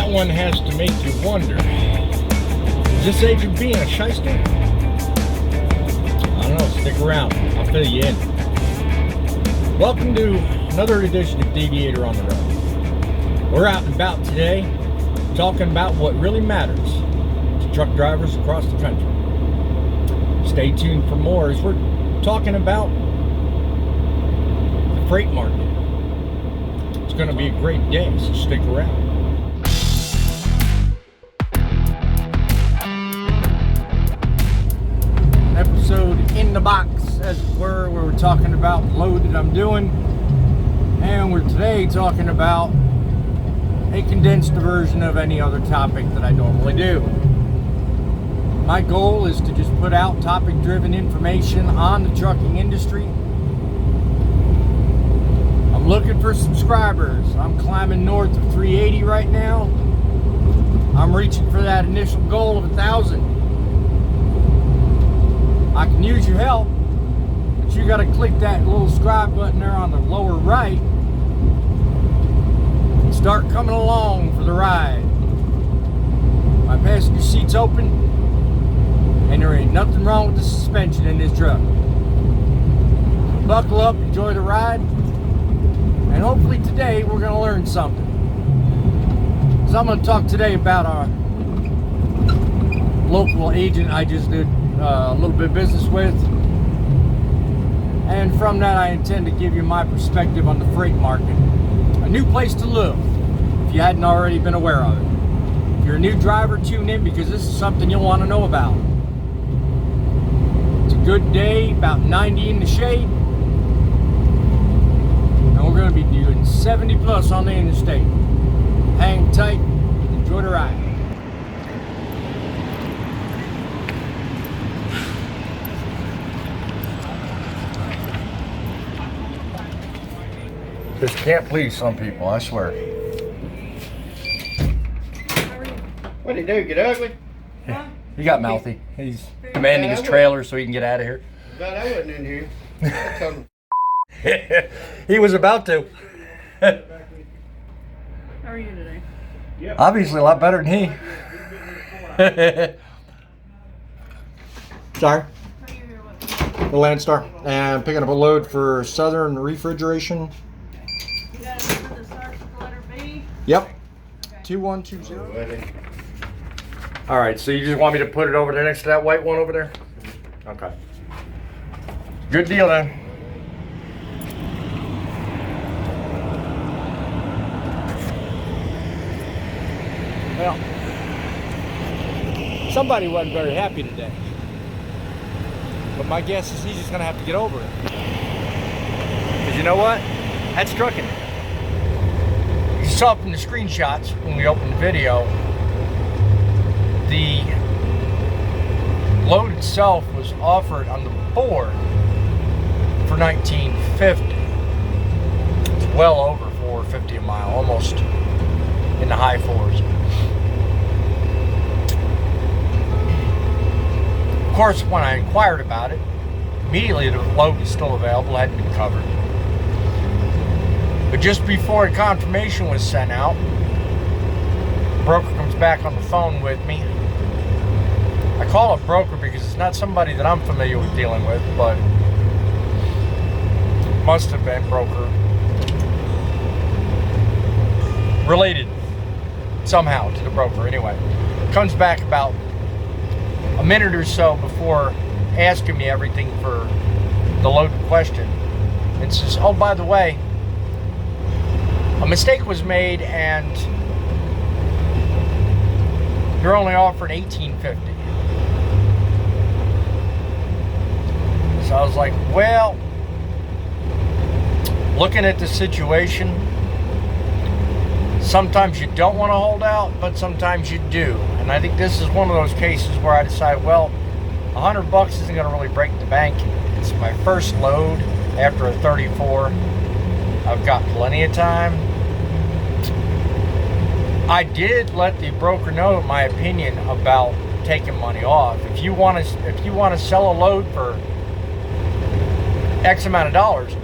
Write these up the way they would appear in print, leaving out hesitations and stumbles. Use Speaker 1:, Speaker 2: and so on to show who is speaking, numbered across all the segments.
Speaker 1: That one has to make you wonder, is this agent being a shyster? I don't know, stick around, I'll fill you in. Welcome to another edition of Deviator on the Road. We're out and about today, talking about what really matters to truck drivers across the country. Stay tuned for more as we're talking about the freight market. It's going to be a great day, so stick around. Episode in the box, as it were, where we're talking about the load that I'm doing, and we're today talking about a condensed version of any other topic that I normally do. My goal is to just put out topic-driven information on the trucking industry. I'm looking for subscribers. I'm climbing north of 380 right now. I'm reaching for that initial goal of 1,000. I can use your help, but you got to click that little subscribe button there on the lower right and start coming along for the ride. My passenger seat's open, and there ain't nothing wrong with the suspension in this truck. Buckle up, enjoy the ride, and hopefully today we're going to learn something. So I'm going to talk today about our local agent I just did a little bit of business with, and from that I intend to give you my perspective on the freight market. A new place to live, if you hadn't already been aware of it. If you're a new driver, tune in because this is something you'll want to know about. It's a good day, about 90 in the shade, and we're going to be doing 70 plus on the interstate. Hang tight, enjoy the ride. This can't please some people, I swear.
Speaker 2: What'd he do, get ugly?
Speaker 1: Huh? He got mouthy. He's demanding his trailer so he can get out of here.
Speaker 2: Glad I wasn't in here. I told him.
Speaker 1: He was about to.
Speaker 3: How are you today?
Speaker 1: Obviously a lot better than he. Sorry?
Speaker 3: How are you here with?
Speaker 1: The LandStar. And picking up a load for Southern Refrigeration.
Speaker 3: You got a number that starts with the letter B?
Speaker 1: Yep.
Speaker 3: Okay.
Speaker 1: 2120. All right, so you just want me to put it over there next to that white one over there? Okay. Good deal then. Well, somebody wasn't very happy today. But my guess is he's just gonna have to get over it. Because you know what? That's trucking. You saw from the screenshots when we opened the video, the load itself was offered on the board for $19.50. It's well over $4.50 a mile, almost in the high fours. Of course, when I inquired about it, immediately the load was still available, hadn't been covered. But just before a confirmation was sent out, the broker comes back on the phone with me. I call it broker because it's not somebody that I'm familiar with dealing with, but must have been broker related somehow to the broker. Anyway, comes back about a minute or so before asking me everything for the load in question and says, oh, by the way, a mistake was made and you're only offering $18.50. So I was like, well, looking at the situation, sometimes you don't want to hold out, but sometimes you do. And I think this is one of those cases where I decide, well, $100 isn't going to really break the bank. It's my first load after a 34. I've got plenty of time. I did let the broker know my opinion about taking money off. If you want to sell a load for X amount of dollars,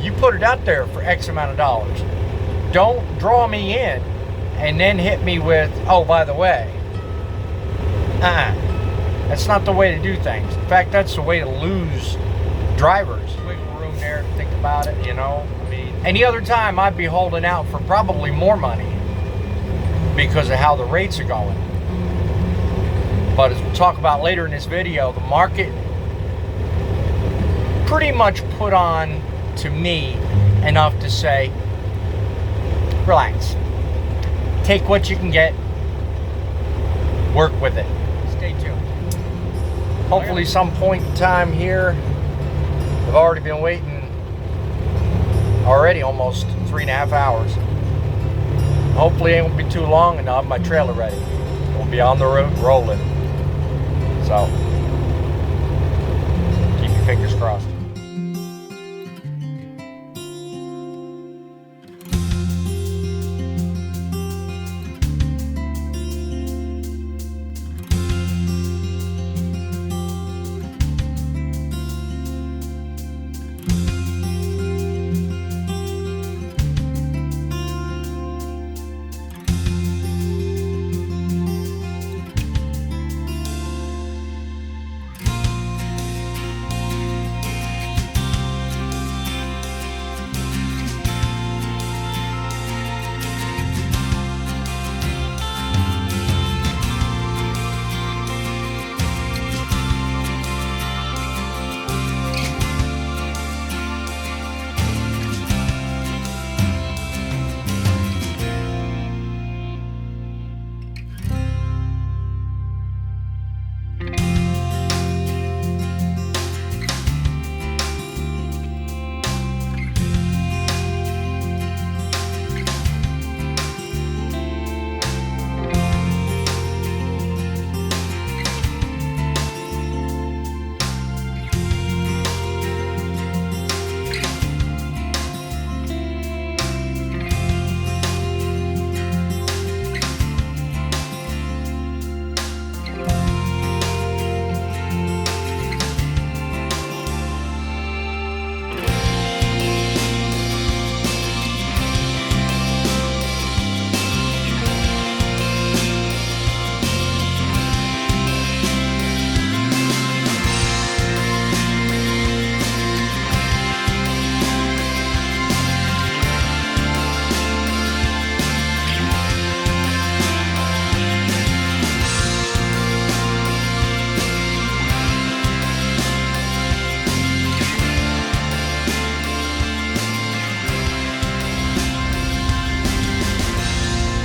Speaker 1: you put it out there for X amount of dollars. Don't draw me in and then hit me with, oh, by the way, that's not the way to do things. In fact, that's the way to lose drivers. Wiggle room there to think about it, you know. I mean, any other time I'd be holding out for probably more money because of how the rates are going. But as we'll talk about later in this video, the market pretty much put on to me enough to say, relax. Take what you can get. Work with it. Stay tuned. Hopefully some point in time here, I've already been waiting almost 3.5 hours. Hopefully it won't be too long and I'll have my trailer ready. We'll be on the road rolling. So, keep your fingers crossed.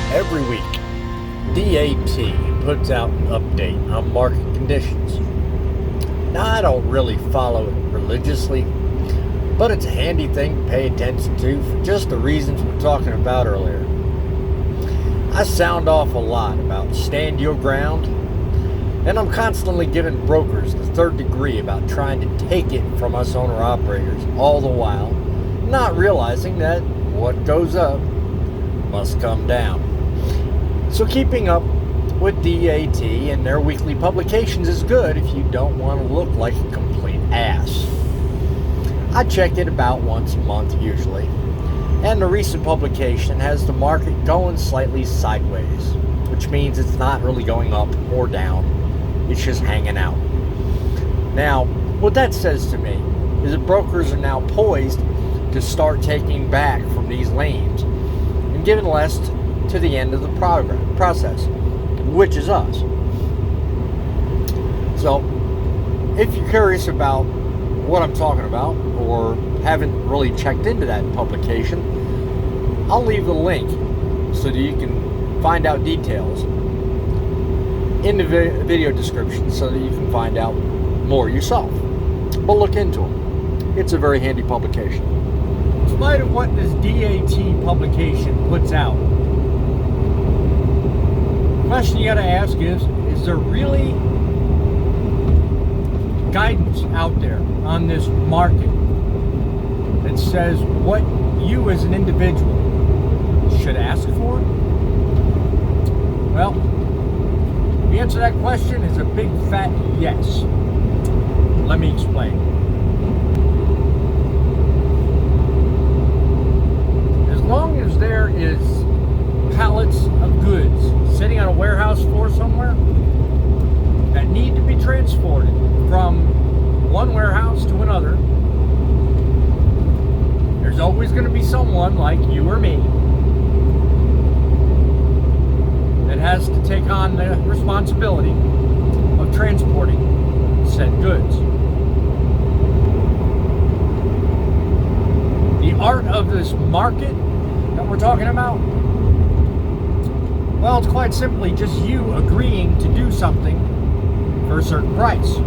Speaker 1: Every week, DAT puts out an update on market conditions. Now, I don't really follow it religiously, but it's a handy thing to pay attention to for just the reasons we're talking about earlier. I sound off a lot about stand your ground, and I'm constantly giving brokers the third degree about trying to take it from us owner-operators, all the while not realizing that what goes up must come down. So keeping up with DAT and their weekly publications is good if you don't want to look like a complete ass. I check it about once a month usually, and the recent publication has the market going slightly sideways, which means it's not really going up or down, it's just hanging out. Now, what that says to me is that brokers are now poised to start taking back from these lanes and giving less to the end of the process, which is us. So, if you're curious about what I'm talking about or haven't really checked into that publication, I'll leave the link so that you can find out details in the video description so that you can find out more yourself. But look into them. It's a very handy publication. In spite of what this DAT publication puts out, the question you got to ask is there really guidance out there on this market that says what you as an individual should ask for? Well, the answer to that question is a big fat yes. Let me explain. As long as there is pallets of goods sitting on a warehouse floor somewhere that need to be transported from one warehouse to another, there's always going to be someone like you or me that has to take on the responsibility of transporting said goods. The art of this market that we're talking about, well, it's quite simply just you agreeing to do something for a certain price.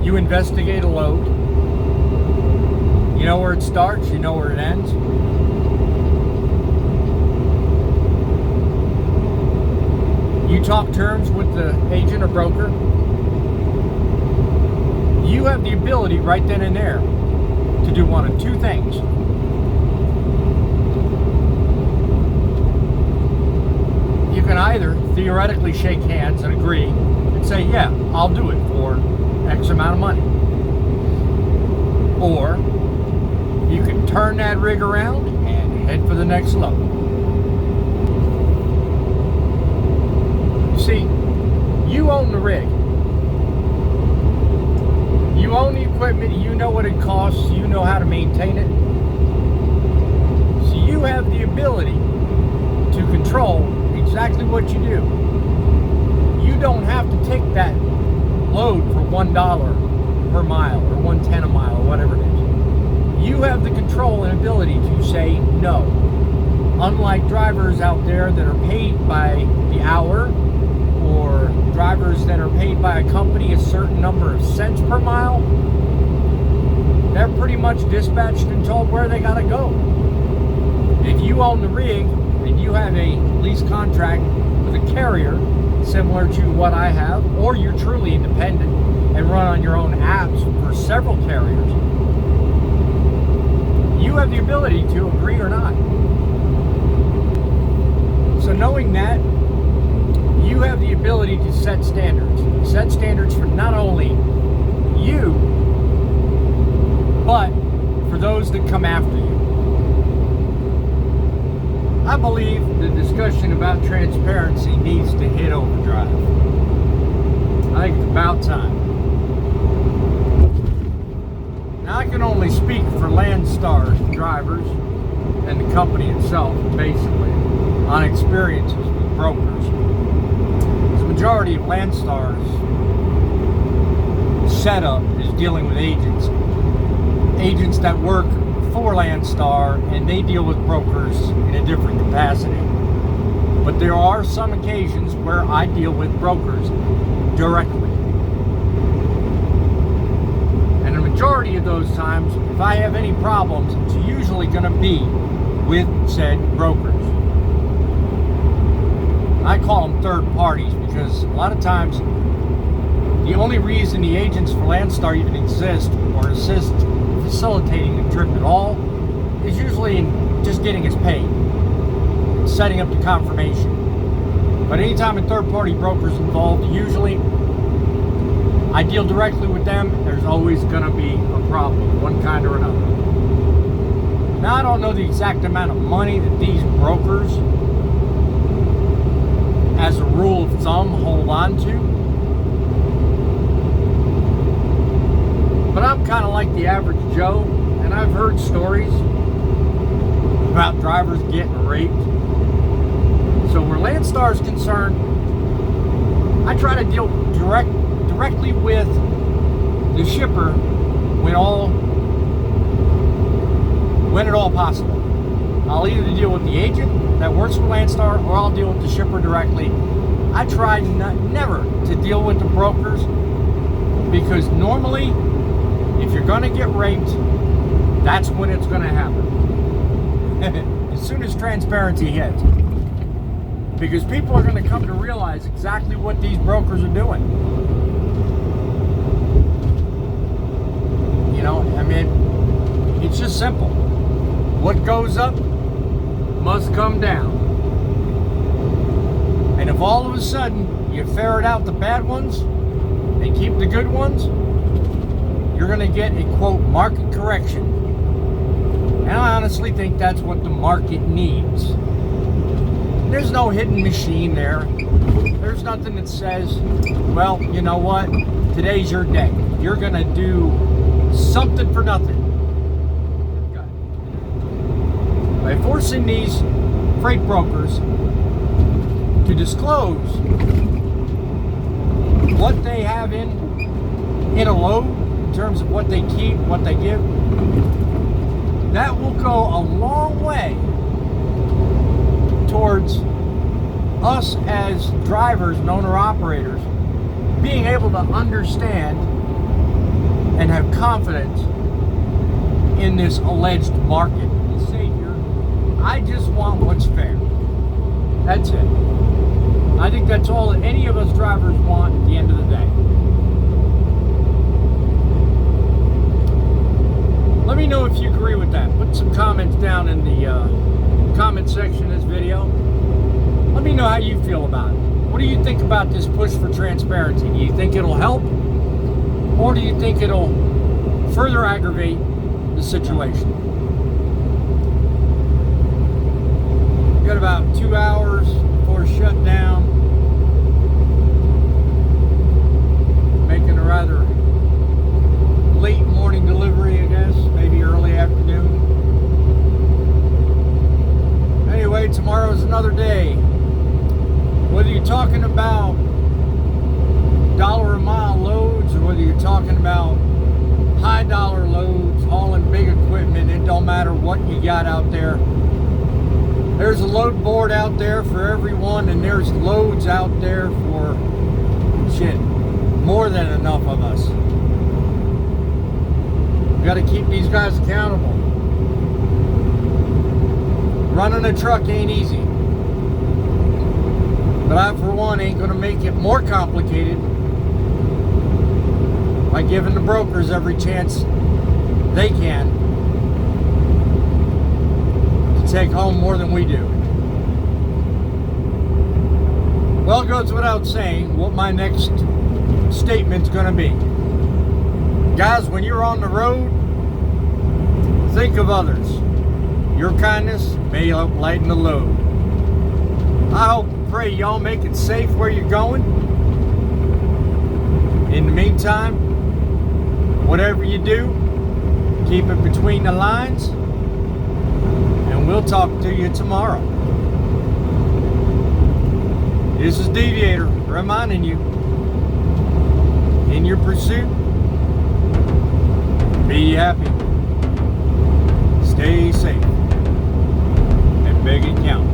Speaker 1: You investigate a load. You know where it starts, you know where it ends. You talk terms with the agent or broker. You have the ability right then and there to do one of two things. You can either theoretically shake hands and agree and say, yeah, I'll do it for X amount of money. Or you can turn that rig around and head for the next load. You see, you own the rig. You own the equipment, you know what it costs, you know how to maintain it. So you have the ability to control exactly what you do. You don't have to take that load for $1 per mile or $1.10 a mile or whatever it is. You have the control and ability to say no. Unlike drivers out there that are paid by the hour, or drivers that are paid by a company a certain number of cents per mile, they're pretty much dispatched and told where they gotta go. If you own the rig and you have a lease contract with a carrier similar to what I have, or you're truly independent and run on your own apps for several carriers, you have the ability to agree or not. So knowing that, you have the ability to set standards. Set standards for not only you, but for those that come after you. I believe the discussion about transparency needs to hit overdrive. I think it's about time. Now, I can only speak for LandStar drivers and the company itself, basically, on experiences with brokers. The majority of LandStar's setup is dealing with agents that work for LandStar, and they deal with brokers in a different capacity. But there are some occasions where I deal with brokers directly. And the majority of those times, if I have any problems, it's usually going to be with said brokers. I call them third parties because a lot of times the only reason the agents for LandStar even exist or assist facilitating the trip at all is usually in just getting us paid, setting up the confirmation. But anytime a third party broker is involved, usually I deal directly with them. There's always going to be a problem, one kind or another. Now, I don't know the exact amount of money that these brokers, as a rule of thumb, hold on to. But I'm kind of like the average Joe, and I've heard stories about drivers getting raped. So where LandStar is concerned, I try to deal directly with the shipper when at all possible. I'll either deal with the agent that works for LandStar, or I'll deal with the shipper directly. I try never to deal with the brokers, because normally, if you're going to get raped, that's when it's going to happen. As soon as transparency hits. Because people are going to come to realize exactly what these brokers are doing. You know, I mean, it's just simple. What goes up must come down. And if all of a sudden you ferret out the bad ones and keep the good ones, you're going to get a, quote, market correction. And I honestly think that's what the market needs. There's no hidden machine there. There's nothing that says, well, you know what? Today's your day. You're going to do something for nothing. By forcing these freight brokers to disclose what they have in a load, in terms of what they keep, what they give, that will go a long way towards us as drivers and owner-operators being able to understand and have confidence in this alleged market. Savior, I just want what's fair. That's it. I think that's all that any of us drivers want at the end of the day. Let me know if you agree with that. Put some comments down in the comment section of this video. Let me know how you feel about it. What do you think about this push for transparency? Do you think it'll help? Or do you think it'll further aggravate the situation? We've got about 2 hours before shutdown. Making a rather late morning delivery, I guess. Maybe early afternoon. Anyway, tomorrow's another day. Whether you're talking about dollar a mile loads, or whether you're talking about high dollar loads, hauling big equipment, it don't matter what you got out there. There's a load board out there for everyone, and there's loads out there for shit, more than enough of us. We got to keep these guys accountable. Running a truck ain't easy. But I, for one, ain't going to make it more complicated by giving the brokers every chance they can to take home more than we do. Well, it goes without saying what my next statement's going to be. Guys, when you're on the road, think of others. Your kindness may help lighten the load. I hope and pray y'all make it safe where you're going. In the meantime, whatever you do, keep it between the lines, and we'll talk to you tomorrow. This is Deviator reminding you, in your pursuit, be happy, stay safe, and make it count.